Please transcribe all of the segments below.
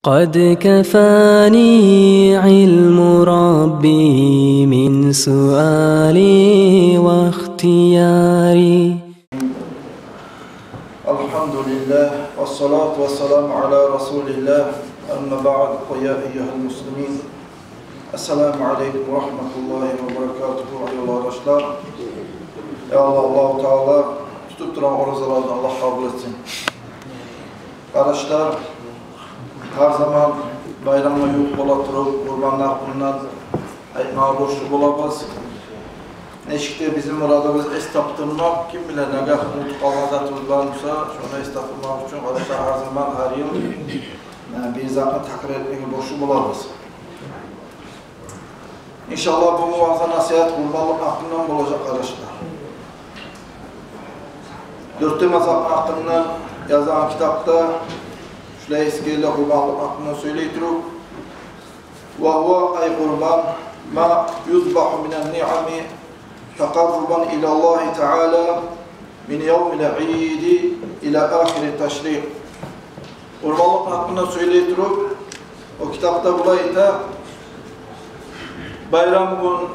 قد كفاني علم ربي من سؤالي واختياري. الحمد لله والصلاة والسلام على رسول الله. أما بعد فيا أيها المسلمين السلام عليكم ورحمة الله وبركاته. أيها arkadaşlar, ya Allah Teala tutup duran oruçlarını Allah kabul etsin. Arkadaşlar, her zaman bayramla yok olatırıp kurbanlar bundan aytmağa borçlu bulabız. Neşikte bizim muradımız estaptırmak, kim bilir ne kadar umut kalmazatımız varmışsa şunu estaptırmak için arkadaşlar her zaman her yıl bir zatını takdir etmeyi borçlu bulabız. İnşallah bu muvaza nasihat kurbanlık aklından olacak arkadaşlar. Dörtte mazhab hakkından yazan kitapta şöyle eskiyle kurbanlık hakkından söyleytirip وَهُوَ ay kurban ma yuzbahu minen ni'ami teqarruban ilallahi teala min yevmil eidi ila ahiri teşrik. Kurbanlık hakkında söyleytirip o kitapta bulaydı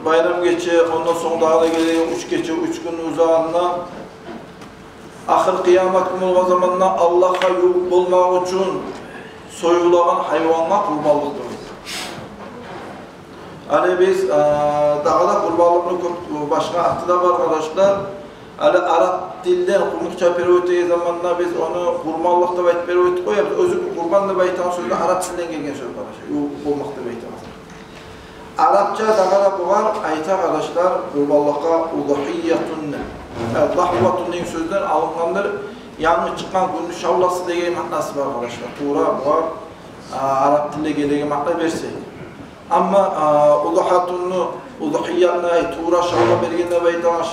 bayram geçe, ondan sonra daha da geliyor 3 gece 3 gün uzağında ahir kıyamet günü o zamanla Allah'a yük bulmak için soyulan hayvanlar kurbanlıktır. Hani biz dağda kurbanlıklı başka atıda var arkadaşlar. Hani Arap dilden kurmukça periyotiye zamanla biz onu kurbanlıkta bayt periyoti koyuyoruz. Özü kurbanlı baytan sözü Arap dilden gelgen söz arkadaşlar. Yük bulmakta baytan. Arapça dağda bu var. Ayta arkadaşlar kurbanlığa uduhiyyatun Dahvatun deyin sözden alıngandır. Yanlış çıkan günlü şavlası diye manası var arkadaşlar. Tuğra var. Arap dilde geldiği manası verseydi. Ama uduhiyyatına tuğra şavla berginde baytan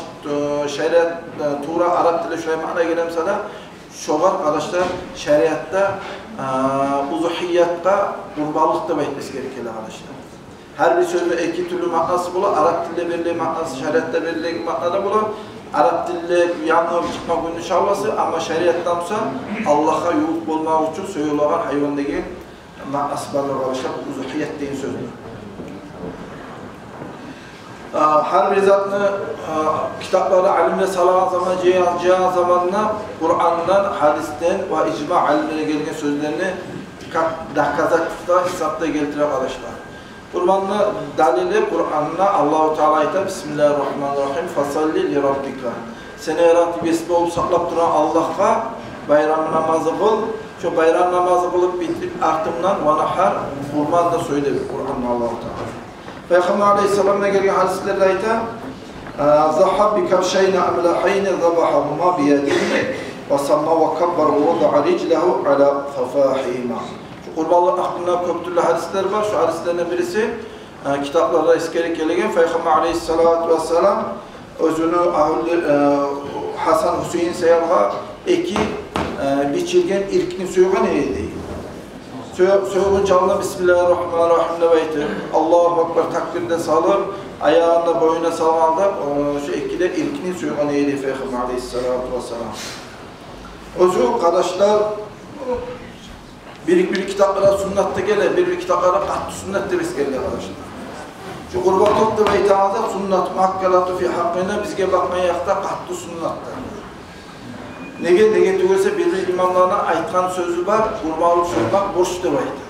şeriat tuğra Arap dilde şöyle manaya gelemse de şoğar arkadaşlar şeriatta uduhiyyatta kurbanlıkta baytmesi gerekir arkadaşlar. Her bir sözde iki türlü manası bulan, Arap dilde belirli manası, şeriatta belirli manada bulan, Arap dilde yanına çıkma günü şavlası ama şeriattansa Allah'a yük bulmak için söylülen hayvandaki manası var arkadaşlar, uzuhiyet deyin sözü. Her bir zatını kitapları alimle salavat zaman, cihan zamanına Kur'an'dan, hadisten ve icma alimlere gelgen sözlerini dakikazatıfta, hesapta getirir arkadaşlar. Kurbanlı dalili Kur'an'la Allah-u Teala ayet Bismillahirrahmanirrahim fasalli li rabbika. Seni yaratı besli olup saklap duran Allah'a bayram namazı kıl. Şu bayram namazı kılıp bitirip artımdan vanahar kurban da söyle bir Kur'an'la Allah-u Teala. Peygamber Aleyhisselam'la gelgen hadislerde ayet Zahab bi kavşeyne amlaheyne zabahahuma biyadini ve samma ve kabbar ve vada'a riclehu ala fafahima. Kurbanlık hakkında çok türlü hadisler var. Şu hadislerden birisi kitaplarda eskerek gelegen Peygamber Aleyhisselatü Vesselam özünü Hasan Hüseyin Seyal'a eki biçilgen irkini söyleyen neydi? Söyleyen canlı Bismillahirrahmanirrahim demeyti. Allahu Ekber takbirde salır, ayağında boyuna salmalda şu ekide irkini söyleyen neydi Peygamber Aleyhisselatü Vesselam. Özü kardeşler bir kitaplara sünnatta gelir, bir kitaplara katlı sünnet de biz gelir arkadaşlar. Şu kurbanlık da beytanada sünnet muhakkalatı fi hakkında bizge bakmaya yakta katlı sünnatta. Nege tügese bir imamlarına aytkan sözü var, kurbanlık sünnet borç da baydı.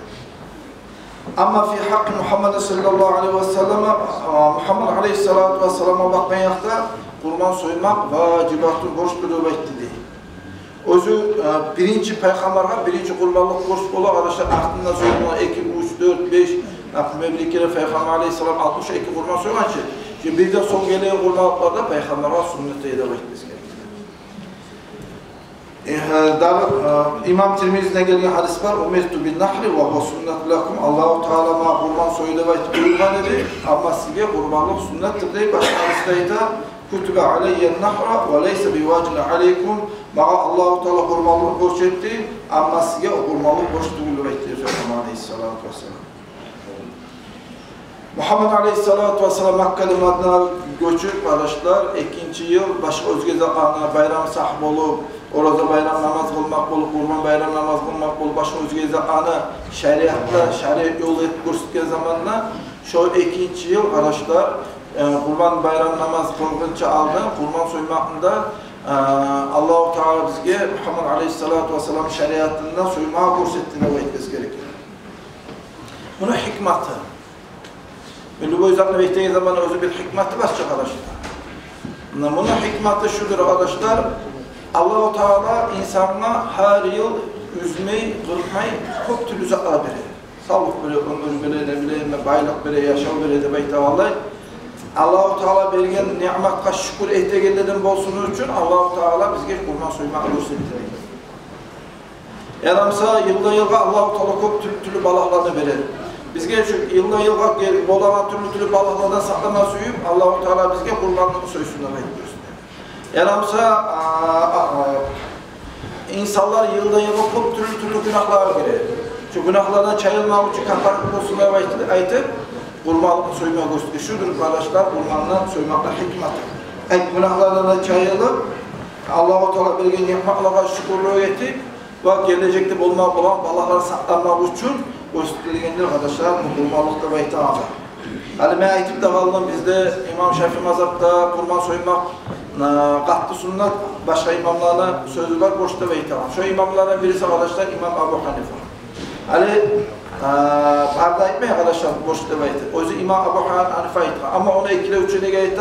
Ama fi hakkı Muhammed sallallahu aleyhi ve selleme, Muhammed aleyhissalatu ve sellem'e bakmaya yakta kurban soymak vacibatın borç da baydı değil. Özü birinci peygamberga birinci kurbanlık borç bolu arkadaşlar aklında söylenen 2, 3, 4, 5 Mevlikere Peygamber Aleyhisselam 62 kurban söyleyen için şimdi bir de son gelen kurbanlıklarda Peygamber'a sünnete edep etmesi gerekiyor. İmam Tirmizi'ne gelen hadis var Umirtu bin nahri ve huve sünnet lakum Allah-u Teala'ma kurban soyuda bayt buyurgan dedi ama size kurbanlık sünnettir deyip başka hadisteydi Kütübe aleyyen nahra ve leyse bivacine aleykum Mağa Allah-u Teala kurbanlık borç etti ama size o kurbanlık borç duyulu bekliyor Peygamber Aleyhisselatü Vesselam. Muhammed Aleyhisselatü Vesselam Makke'li Madina'ya göçüp arkadaşlar 2. yıl başka özge zamanına bayram sahibi olup Oraza bayram namaz kılmak bolup, kurban bayram namaz kılmak bolup, başka özgeyze ana şeriatla, şeriat yolu etip gösterken zamanla şu 2. yıl arkadaşlar kurban bayram namaz kılgınca aldı. Kurban soymakında Allah-u Teala bizge Muhammed Aleyhisselatü Vesselam şeriatından soymağı görsettiğine vaitmesi gerekir. Bunun hikmeti. Milli boyuzaklı beklediği zaman özü bir hikmeti başka arkadaşlar. Bunun hikmeti şudur arkadaşlar. Allah-u Teala insanına her yıl üzmeyi, kırpmayı çok türlü zaklar verir. Sağlık verir, ömür verir, baylık verir, yaşam verir demek de vallahi. Allah-u Teala vergen nimetka şükür ettiğinden bolsun için Allah-u Teala bizge kurban soymak gösterdi. Yaramsa yılda yılga Allah-u Teala çok türlü balıklarını verir. Bizge şu yılda yılga bolagan türlü balıklardan saklama suyup Allah-u Teala bizge kurbanlığı soysundan bekliyoruz. Yaramsa insanlar yılda yılga çok türlü günahlar girer. Şu günahlardan çayılmak için kafaret olsunlar aytıp kurbanlığı soymaya gösteriyor. Şudur arkadaşlar, kurbandan soymakla hikmet. Günahlardan çayılıp Allah-u Teala belirgin nimetlerine şükürlüğü etip ve gelecekte bulmak olan balıkları saklanmak için gösterilgendir arkadaşlar. Kurbanlıkta ve ihtimalı. Yani ben aytıp da kaldım bizde İmam Şafii mazhabda kurban soymak katlı sünnet başka imamlarına sözü var boşta ve ihtimalı. Şu imamlardan birisi arkadaşlar İmam Ebu Hanife. Yani barda etmeyin arkadaşlar boş devayeti. O yüzden İmam Ebu Hanife etme. Ama ona ikile üçüne geldi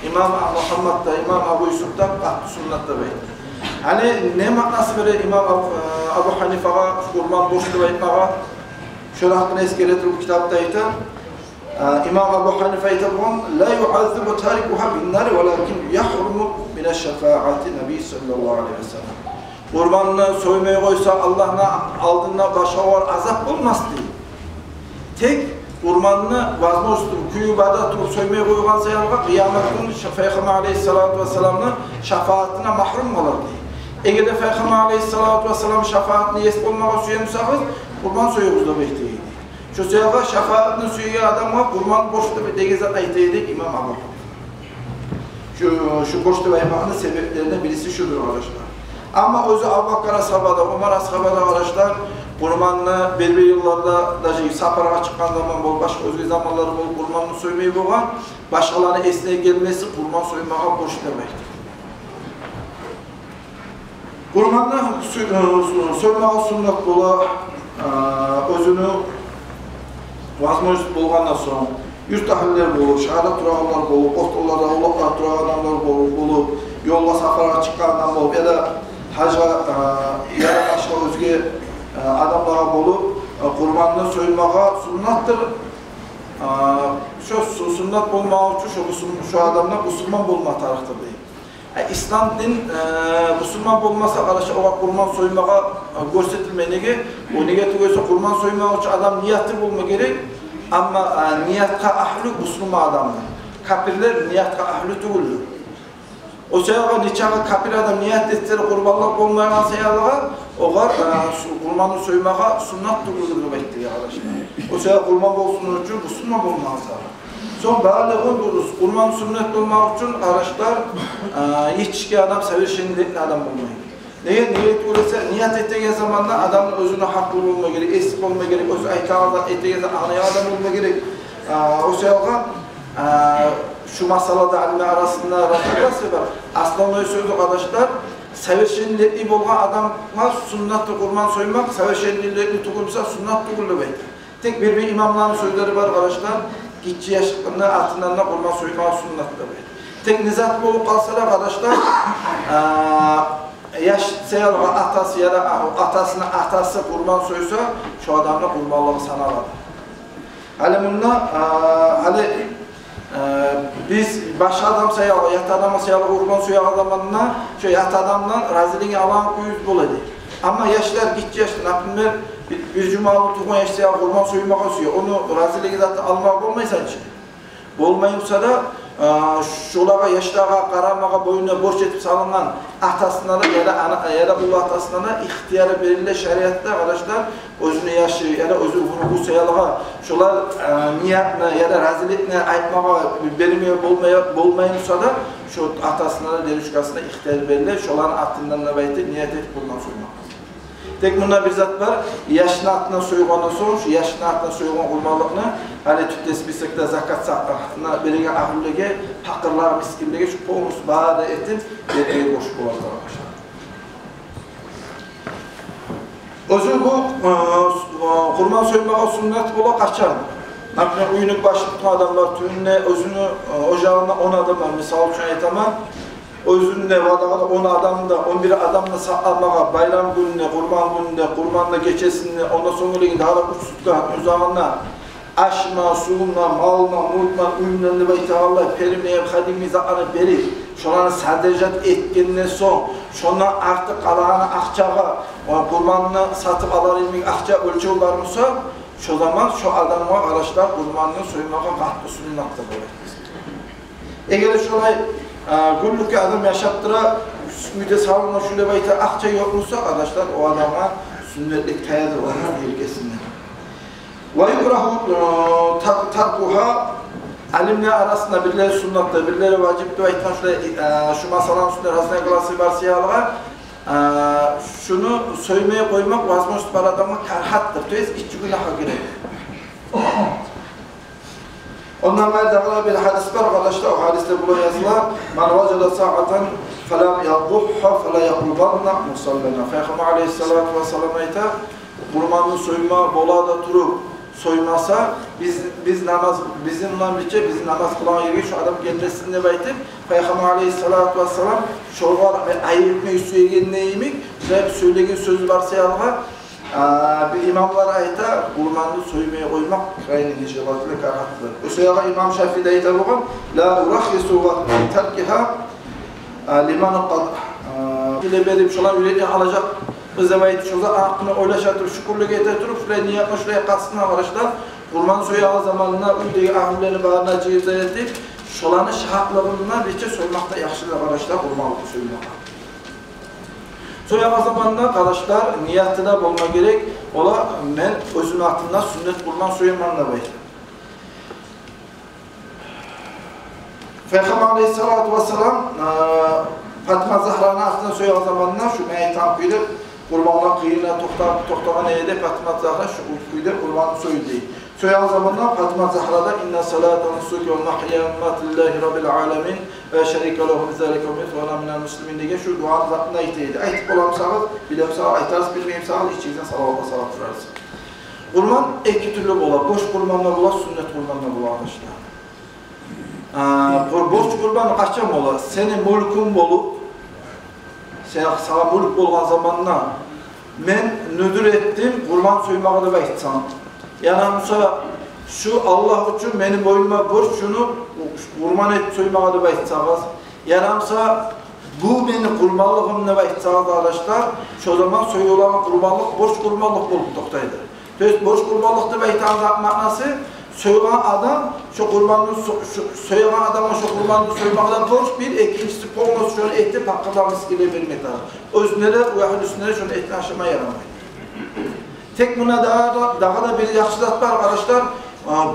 İmam Muhammed'da, İmam Ebu Yusuf'da katlı sünnet devayeti. Hani ne manası verir İmam Ebu Hanife'ye kurban boş devayetmeye? Şöyle hakkında eskiretir bu kitapta ise İmam Ebu Hanife ise bu la yu'azzibu tarikuha bin nar velakin yahrumu min şefaati Nebi sallallahu aleyhi ve sellem. Kurbanını soymaya koysa Allah'ın aldığına başa var azap olmaz diye. Tek kurbanını vazgeçtim, küyübada tutup soymaya koyulan sayılga kıyamet günü Peygamber Aleyhisselatü Vesselam'ın şefaatine mahrum olur diye. Eğer de Peygamber Aleyhisselatü Vesselam şefaatini yesip olmağa suyemsakız, kurban soyuyoruz da bekleyeydi. Şu sayılga şefaatini suyuyor adamla kurban boşta ve degizat aytaydık İmam Ebu Hanife. Şu boşta ve imanın sebeplerinden birisi şudur arkadaşlar. Ama özü Abu Bakr ashabada, Ömer ashabada arkadaşlar kurbanını belli yıllarda da safara çıkan zaman bol, başka özgü zamanları bol kurbanını soymayı boğan, başkalarına esneye gelmesi kurban soymağa boş demektir. Kurbanını soymağa sünnet bola, özünü vazgeçip bolğandan sonra yüz tahiller bolup, şehadet durağlar bolup, postollarda, oğlaklar durağlar bolup, yolla safara çıkandan bolup ya da hacca ya da başka özge adamlara bolup kurbanını soymağa sünnattır. Şu sünnet bulmağı için şu adamlar Müslüman bulma tarafta değil. İslam din Müslüman bulmasa arkadaşlar o kurban soymağa göstertilmeyene o niyeti gösterse kurban soymağı için adam niyeti bulma gerek ama niyetka ahlu Müslüman adamlar. Kafirler niyetka ahlu değildir. O sayılga niçağa kapir adam niyet etleri kurbanlık olmayan sayılga oğar kurbanı soymağa sünnet durulur demektir arkadaşlar. O sayılga kurban olsun için Müslüman bulmaz. Son bağlılığın duruz. Kurban sünnet olmak için arkadaşlar hiç adam sevirşenlikli adam bulmayın. Niyet olursa niyet ettiği zamanda adamın özünü haklı olma gerek, esip olma gerek, özü aytağından ettiği zaman anaya adam olma gerek. O sayılga şu masalada alime arasında rastlaması var. Aslında söyledi arkadaşlar, severşenlikli olan adamlar sünnetli kurban soymak, severşenlikli tukulsa sünnet tukullu beydir. Tek bir imamların sözleri var arkadaşlar, gitçi yaşlıklarına, altınlarına kurban soymak sünnetli beydir. Tek nizatlı olup kalsalar arkadaşlar, yaş sayılga atası ya da atasına atası kurban soysa, şu adamla kurbanlığı sanarlar. Hali bununla, biz başka adam sayalım, yat adamı sayalım, kurban suyu adamına, şu yat adamdan raziliğini alan kuyuz buladı. Ama yaşlar gitçi yaşlı, napinler bir cumalı tuğun yaşlıya kurban suyu makasıyor. Onu raziliğini zaten almak olmaysa için. Olmayınsa da şolara, yaşlara, karamağa, boyuna borç etip salıngan atasına da ya da bu atasına da ihtiyarı belirli şeriatta arkadaşlar özünü yaşı ya da özü bu sayılığa şolar niyetine ya da raziletine aytmağa belirmeye bolmayınsa da şu atasına da derüşkasına ihtiyar verirler. Şoların atından da baytı niyet et kurban soymak. Tek bunda bir zat var, yaşına atına soyğandan soň şu yaşına atına soyğan kurbanlygyny hali tüttes bisekde zakat sakatına berigen ahillege, hakyrlar miskinlege şu pomus baada etip yerine boş bolar. Özü bu kurban soymağa sünnet bola kaçan. Naklen uyunup başlıklı adamlar tüyünle özünü ocağına 10 adam var. Misal için aytamam. Özünde vadağada 10 adamda 11 adamla saklamağa bayram gününe, kurban gününe, kurbanla geçesinde ondan sonra gidip hala uçsuzdan uzağına aşma, suğuna, malma, mulkma, ümlenli ve itahallah, perimleye, kadimi zamanı beri şolanı sadecat etkenine son şondan artık alağını akçağa kurbanını satıp alar ilmek akça ölçeği varmışsa şu zaman şu adamı araçlar kurbanını soymağa kahtı sünnatı böyle. Eğer şolay günlük adam yaşattıra müde sağlığına şöyle bayta akça yokmuşsa arkadaşlar o adama sünnetlik tayadır onun ilgesinden. Ve yukrahu tarkuha alimler arasında birileri sünnatta, birileri vacipti ve ihtan şu masalan sünnet hasene klası var siyalığa şunu soymaya koymak vazmoş bir adama karhattır. Töyüz içi günaha girer. Ondan beri bir hadis var arkadaşlar, o hadiste buna yazılar "Men vecede sa'aten felem yadduhha fela yakrubanna musallana." Peygamber aleyhissalatu vesselam ayta kurbanını soyma bolada turup soymasa biz namaz bizim namaz kılan yeri şu adam gelmesin diye baytip Peygamber aleyhissalatu vesselam şolvar ayıpmayı söyleyen neyimik ve söylegen sözü varsa yalga bir imamlar ayta kurbanını soymaya koymak gayri neşevatlı karahatlı. Öseyağa İmam Şafii'de ayta bulan la urahhisu ve terkiha liman qad ile berip şolan yüreği alacak bizemayet şoza aklına oylaşatır şükürlük etetirip şuraya niyatma şuraya kastına varışlar kurban soyağı zamanına üydeki ahimlerini bağına cihazda edip şolanı şahatlığından birçe soymakta yaxşılar arkadaşlar kurbanlık soymak. Soyağı zamanında arkadaşlar niyatına olma gerek ola men özüm altında sünnet kurban soymanla bayır. Peygamber aleyhissalatu vesselam Fatıma Zahra'nın altında soyağı zamanında şu meytan kuyudur kurbanlar kıyına toktağın eyde Fatıma Zahra şu kuyudur kurbanı soyu değil. Soyağı zamanında Fatıma Zahra'da inna salata nusuki ve mahiyyanat lillahi rabbil alemin ve şerike lehu bizalike ve ona minel muslimin diye şu duanın zatında iteydi. Aytıp olamsağız, bilemsağız, aytarız, bilmeyimsağız, içeceğiz, salavatla salat durarız. Kurban iki türlü bola, boş kurbanla bola, sünnet kurbanla bola arkadaşlar. Boş kurban kaçam ola, senin mülkün bolup, sana mülk bolgan zamanla men nödür ettim, kurban soymağı da baytsam. Yanamsa şu Allah için benim boynuma borç şunu kurban et soymağı da baytsağız. Yanamsa bu beni kurbanlığımla baytsağız arkadaşlar. Şu zaman soyulan kurbanlık borç kurbanlık bolup toktaydı. Tövbe borç kurbanlık da baytağın manası soyulan adam şu kurbanlığı soyulan adama şu kurbanlığı soymağı da borç bir ikincisi polnos şunu eti pakırlamış gibi vermek lazım. Özünlere uyahın üstüne şunu etini aşama yaramayın. Tek buna daha da bir yaxşı zat var arkadaşlar.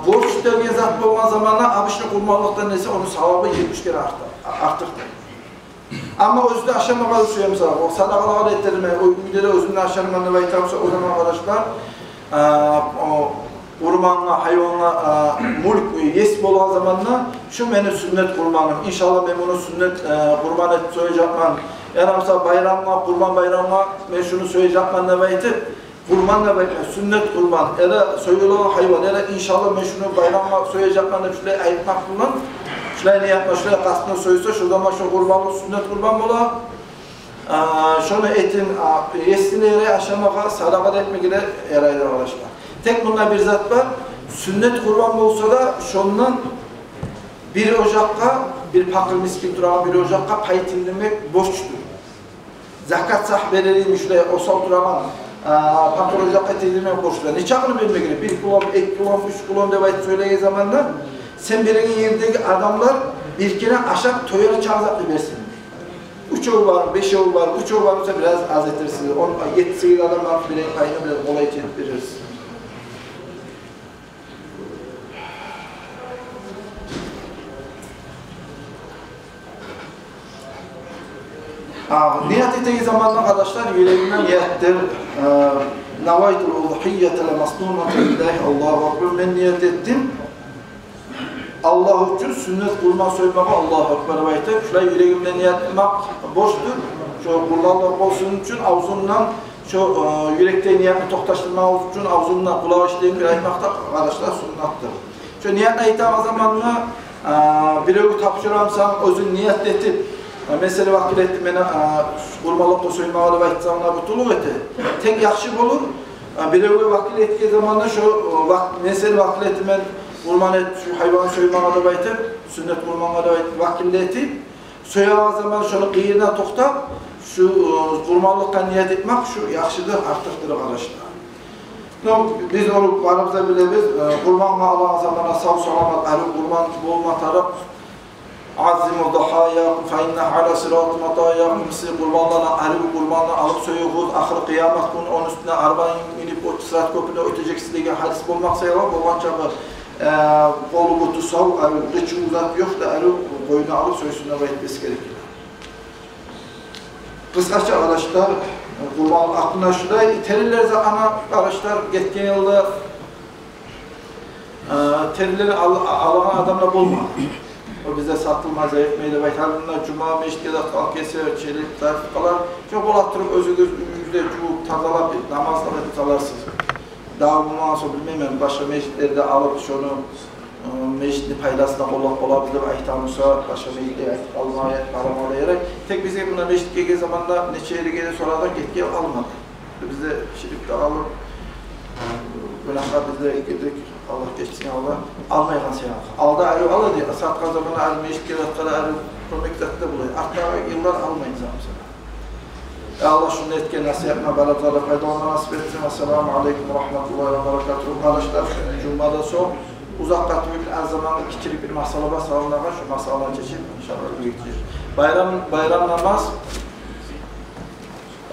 Borç dergen zat bolgan zamanla abişli kurbanlıktan neyse onun savabı 70 kere artıktır. Ama özünde aşamağı suyamız var. O sadakalar ettirme, o ümidede özünde aşamağı baytamsa o zaman arkadaşlar kurbanla, hayvanla mulk yes bolgan zamanla şu benim sünnet kurbanım. İnşallah ben bunu sünnet kurban et soyacakman. Yanımsa bayramla, kurban bayramla ben şunu soyacakman ne baytip kurbanla bayram, sünnet kurban, ya soyulan hayvan, ya inşallah ben şunu bayramla soyacaklarını şuraya ayıtmak bulun. Şuraya ne yapma, şuraya kastını soysa, şu zaman şu kurbanlı sünnet kurban bola. Şunu etin, yesini yere aşamağa, sadakat etmekle yaraydır arkadaşlar. Tek bundan bir zat var, sünnet kurban olsa da şundan bir ocakka, bir pakır miskin duran bir ocakka pay tindirmek boştur. Zakat sahbeleriymiş şuraya, o sal duran pakır ocakka tindirmek boştur. Ne çakını bilmek gerek? 1 kulon, 2 kulon, 3 kulon debayt söylediği zamanda sen birinin yerindeki adamlar bir kere aşağı toyarı çağzaklı versin. 3 oğul var, 5 oğul var, 3 oğul varsa biraz az etirsiniz. 7-8 adamlar birinin payını biraz kolay veririz. Niyet ettiği zaman arkadaşlar yüreğinden niyettir. Navaytul udhiyyete le masnunatu lillahi Allahu ekber. Ben niyet ettim. Allah için sünnet kurma söylemek Allahu ekber ve ayettir. Şöyle yüreğimden niyet etmek boştur. Şu kullanlar olsun için ağzından şu yürekte niyetini toktaştırmak için ağzından kulağı işleyin bir ayetmekte arkadaşlar sünnattır. Şu niyet ayettiği zamanla birevi tapşıramsam özün niyet etip mesela vakil ettim beni kurmalıkla söylemeye de ayettiğimler bütülük etti. Tek yakşı bulur. Birevi vakil ettiği zamanla şu mesela vakil ettim ben kurman et, şu hayvanı söylemeye de ayettim. Sünnet kurmana da vakil etip söylediği zaman şunu kıyına toktab şu kurmanlıkta niyet etmek şu yakşıdır, artıktır arkadaşlar. Biz onu varımızda biliriz, kurbanla Allah'a zamana sağ salamat, ahli kurban bulmatarıp azim-u dahayakum fe inne ala sırat-ı matayakum siz kurbanlarına, ahli kurbanla alıp söylüyoruz, ahir kıyamet günü onun üstüne arabayı inip o sırat köprüne öteceksiniz diye hadis bulmak sayılır, kurban çabı kolu kutu sağ, kıçı uzat yok da ahli boyunu alıp söylesine bayitmesi gerekir. Kısaca arkadaşlar, kurban aklına şurada teriler ana arkadaşlar geçen yılda terileri alan adamla bulmadı. O bize satılmaz etmeyle baytarlarında cuma meşgide kalk kesiyor, çelik tarifkalar çok olattırıp özünüz yüzde çubuk tazalap namazla tutarsınız. Daha bundan sonra bilmem başka meşgitlerde alıp şunu meşgitli paydasına olabilir, aytanırsa başka meşgitlere alamayarak tek bize buna meşgit geldiği zamanda neçe yeri gelir sonradan gitki almadı. Bize şirikte alıp günahlar bizlere girdik, Allah geçsin Allah almayan seyahat. Alda ayrı alır diye, saat kazanına ayrı meşgit gelir, ayrı promektatta buluyor. Artta yıllar almayın zamsana. Allah şunu etken nasip etme, balabzada faydalanma nasip etsin. Esselamu Aleyküm ve Rahmetullahi ve Berekatuhu. Arkadaşlar, Cuma'da son uzak katılıyla az zamanlı küçük bir masalaba sağlanma, şu masalan çeşit inşallah büyütür. Bayram namaz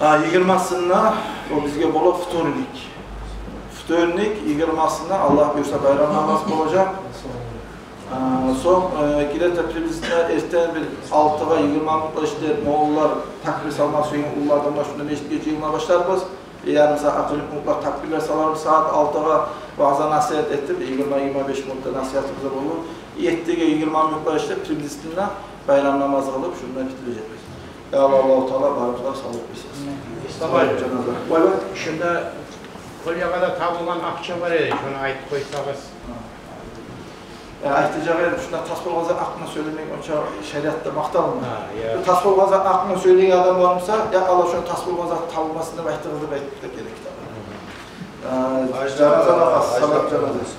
20'sında o bizge bolu futurnik. Futurnik 20'sında Allah buyursa bayram namaz olacak. Son Gilet Teprimizde erten bir 6'a 20'da işte Moğollar takbir salmak söyleyen ullardan başında meşgul gece yılına başlarız. Yarım saat akıllı mutlak takbirler salarım saat 6'a bazı nasihat ettim. 20-25 minutta nasihatımıza olur. 7'ye 20 minutlar işte Primizdi'nden bayram namazı alıp şundan bitirecek. Ya Allah-u Teala barıklar sağlık bilsin. Mustafa, şimdi Kolyaka'da tabulan akça var ya, şuna ait koysanız. Aytıcağı şuna tasbih gazan aklına söylemek onca şeriatta maktal mı? Tasbih gazan aklına söyleyen adam varsa ya Allah şunu tasbih gazan tavulmasını aytığınızı belirtmek gerek. Cenaze namaz, salat cenazesi.